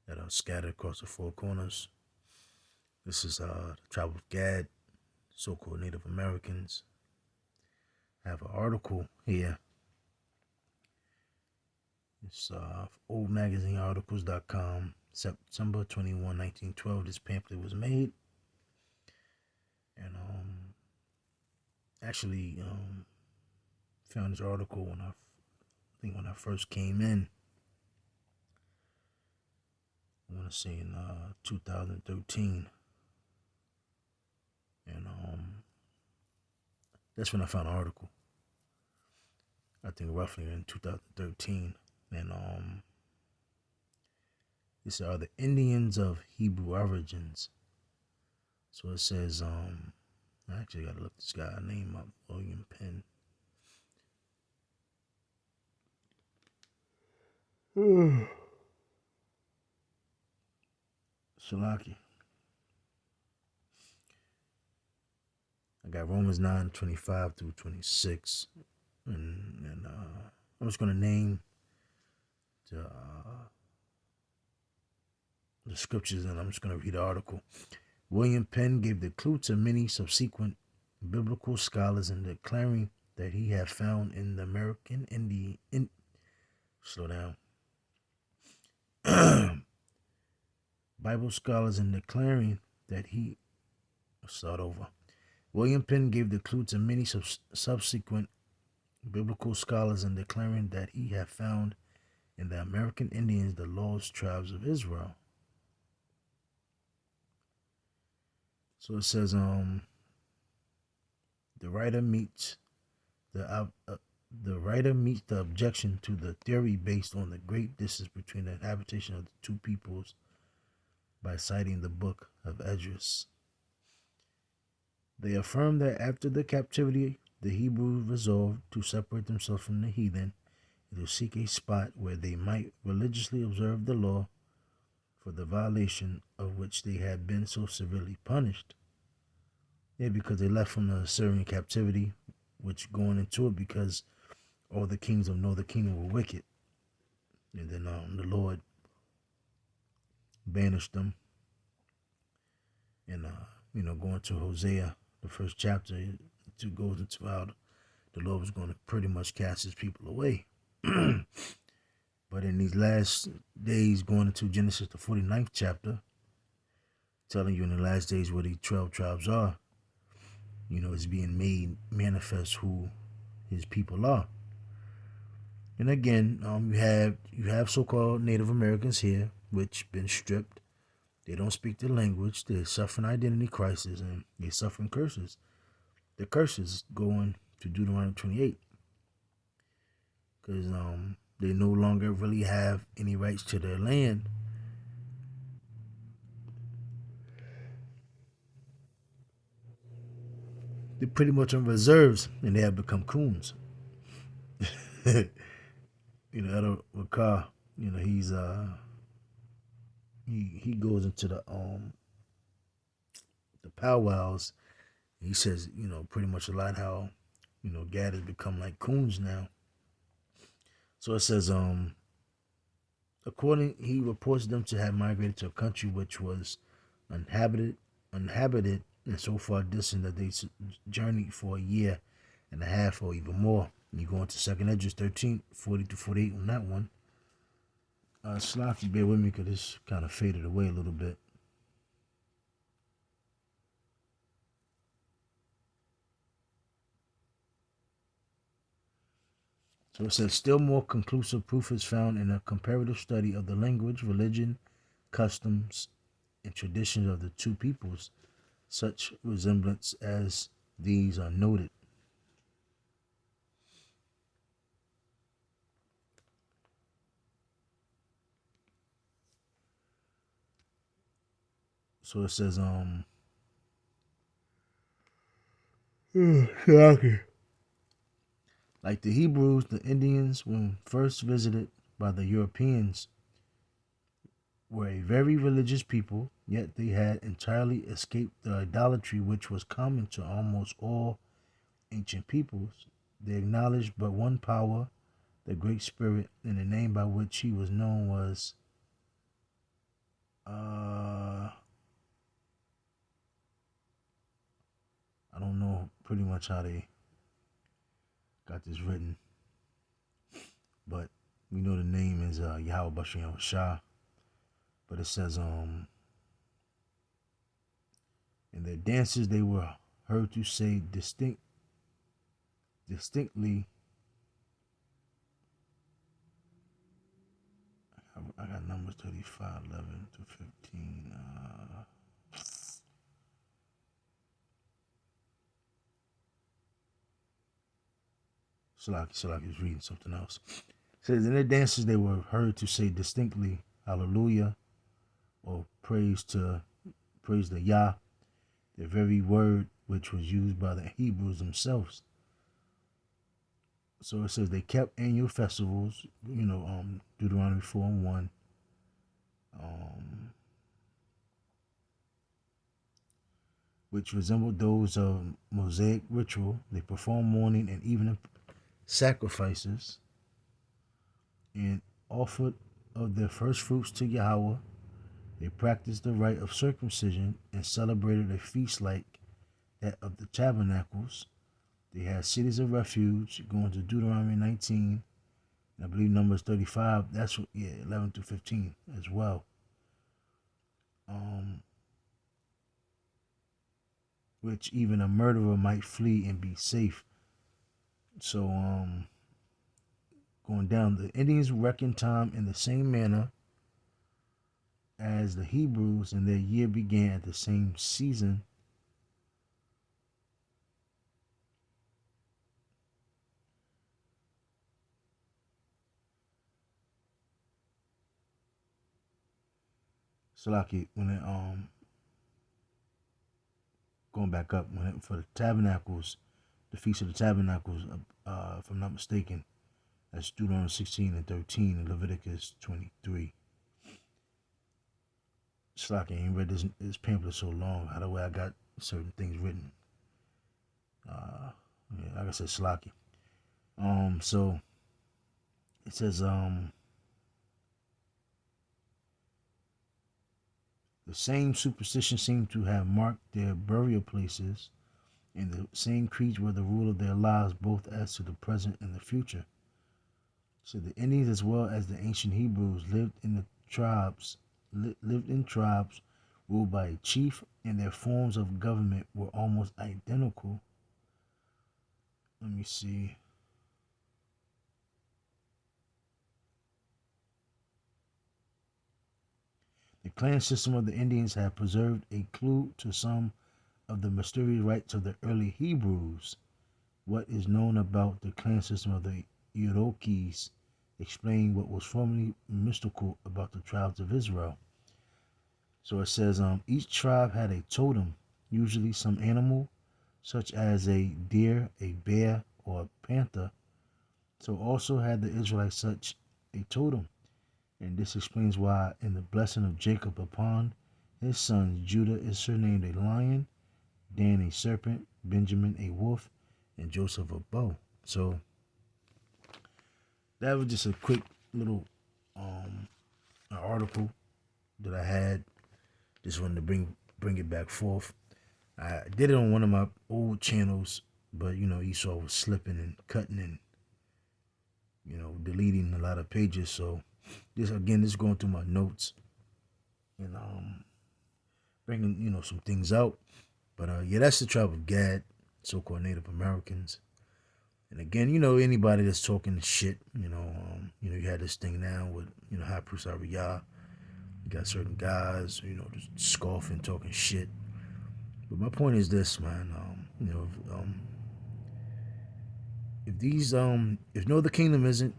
that are scattered across the four corners. This is the tribe of Gad, so-called Native Americans. I have an article here. It's oldmagazinearticles.com, September 21, 1912. This pamphlet was made. And actually found this article when I first came in. I want to say in 2013. And that's when I found the article. I think roughly in 2013. And these are the Indians of Hebrew origins. So it says, I actually got to look this guy's name up, William Penn. Shalaki. I got Romans 9:25 through 26. And I'm just going to name the scriptures, and I'm just going to read the article. William Penn gave the clue to many subsequent biblical scholars in declaring that he had found in the American Indian. Slow down. Bible scholars in declaring that he. Start over. William Penn gave the clue to many subsequent biblical scholars in declaring that he had found in the American Indians the lost tribes of Israel. So it says, the writer meets the objection to the theory based on the great distance between the habitation of the two peoples by citing the book of Esdras. They affirm that after the captivity, the Hebrews resolved to separate themselves from the heathen and to seek a spot where they might religiously observe the law, for the violation of which they had been so severely punished. Yeah, because they left from the Assyrian captivity, which going into it because all the kings of Northern Kingdom were wicked. And then the Lord banished them. And, going to Hosea, the first chapter, it goes into how the Lord was going to pretty much cast his people away. But in these last days, going into Genesis, the 49th chapter, telling you in the last days where the 12 tribes are, it's being made manifest who his people are. And again, you have so-called Native Americans here, which been stripped. They don't speak the language. They're suffering identity crisis, and they're suffering curses. The curses going to Deuteronomy 28, because they no longer really have any rights to their land. They're pretty much on reserves, and they have become coons. Edward Wakar, he's he goes into the powwows. He says, pretty much a lot how, Gad has become like coons now. So it says, he reports them to have migrated to a country which was uninhabited, and so far distant that they journeyed for a year and a half or even more. And you go into 2nd Esdras 13, 40 to 48 on that one. Sloppy, bear with me because this kind of faded away a little bit. So it says, still more conclusive proof is found in a comparative study of the language, religion, customs, and traditions of the two peoples. Such resemblance as these are noted. So it says, like the Hebrews, the Indians, when first visited by the Europeans, were a very religious people, yet they had entirely escaped the idolatry which was common to almost all ancient peoples. They acknowledged but one power, the Great Spirit, and the name by which he was known was I don't know pretty much how they got this written, but we know the name is Yahweh Bashem Shah. But it says in their dances they were heard to say distinctly. I got numbers 35, 11 to 15. Salaki is reading something else. It says in their dances they were heard to say distinctly Hallelujah or praise the Yah, the very word which was used by the Hebrews themselves. So it says they kept annual festivals, Deuteronomy 4:1. Which resembled those of Mosaic ritual. They performed morning and evening sacrifices and offered of their first fruits to Yahweh. They practiced the rite of circumcision and celebrated a feast like that of the tabernacles. They had cities of refuge, going to Deuteronomy 19, and I believe Numbers 35. That's 11 to 15 as well. Which even a murderer might flee and be safe. So, going down, the Indians reckoned time in the same manner as the Hebrews, and their year began at the same season. Salaki, when it going back up, for the tabernacles, the Feast of the Tabernacles, if I'm not mistaken, that's Deuteronomy 16 and 13 and Leviticus 23. Salaki, I ain't read this pamphlet so long. How the way I got certain things written. Like I said, Salaki. So it says the same superstition seemed to have marked their burial places, and the same creeds were the rule of their lives, both as to the present and the future. So the Indians, as well as the ancient Hebrews, lived in tribes ruled by a chief, and their forms of government were almost identical. Let me see. The clan system of the Indians had preserved a clue to some of the mysterious rites of the early Hebrews. What is known about the clan system of the Iroquois explain what was formerly mystical about the tribes of Israel. So it says each tribe had a totem, usually some animal, such as a deer, a bear, or a panther. So also had the Israelites such a totem. And this explains why in the blessing of Jacob upon his sons, Judah is surnamed a lion, Dan a serpent, Benjamin a wolf, and Joseph a bow. So that was just a quick little article that I had. Just wanted to bring it back forth. I did it on one of my old channels, but Esau was slipping and cutting and deleting a lot of pages. So this going through my notes and bringing some things out. But that's the tribe of Gad, so-called Native Americans. And again, anybody that's talking shit, you had this thing now with High Priest Ariyah. You got certain guys, just scoffing, talking shit. But my point is this, man. If no other kingdom isn't,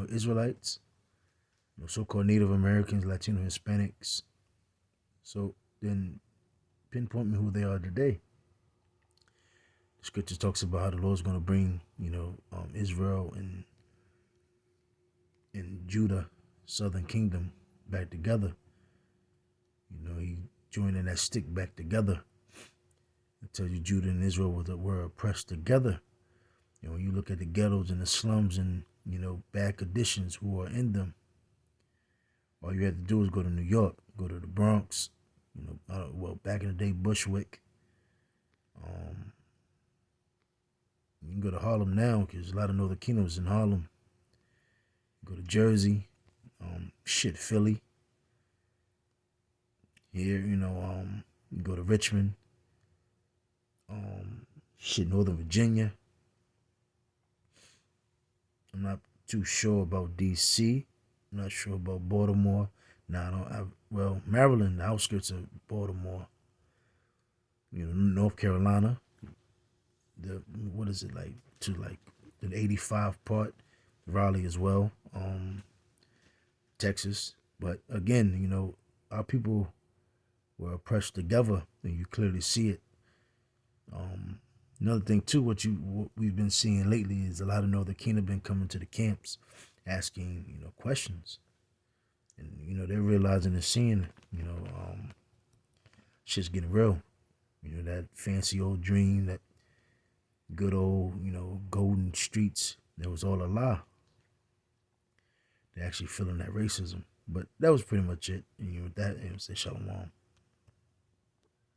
Israelites, so-called Native Americans, Latino, Hispanics, so then pinpoint me who they are today. The scripture talks about how the Lord's going to bring, Israel and Judah, southern kingdom, back together. He joining that stick back together. I tell you, Judah and Israel were oppressed together. When you look at the ghettos and the slums and, bad conditions who are in them, all you had to do is go to New York. Go to the Bronx. Back in the day, Bushwick. You can go to Harlem now because a lot of Northern Kingdoms in Harlem. Go to Jersey. Philly. Here, you go to Richmond. Northern Virginia. I'm not too sure about D.C. I'm not sure about Baltimore. Maryland, the outskirts of Baltimore. North Carolina. What is it like to like the 85 part? Raleigh as well. Texas. But again, our people were oppressed together, and you clearly see it. Another thing too, what we've been seeing lately is a lot of Northern Kingdom been coming to the camps, asking questions, and they're realizing and seeing shit's getting real. That fancy old dream, that good old golden streets, that was all a lie. They're actually feeling that racism. But that was pretty much it. And with that, say shalom.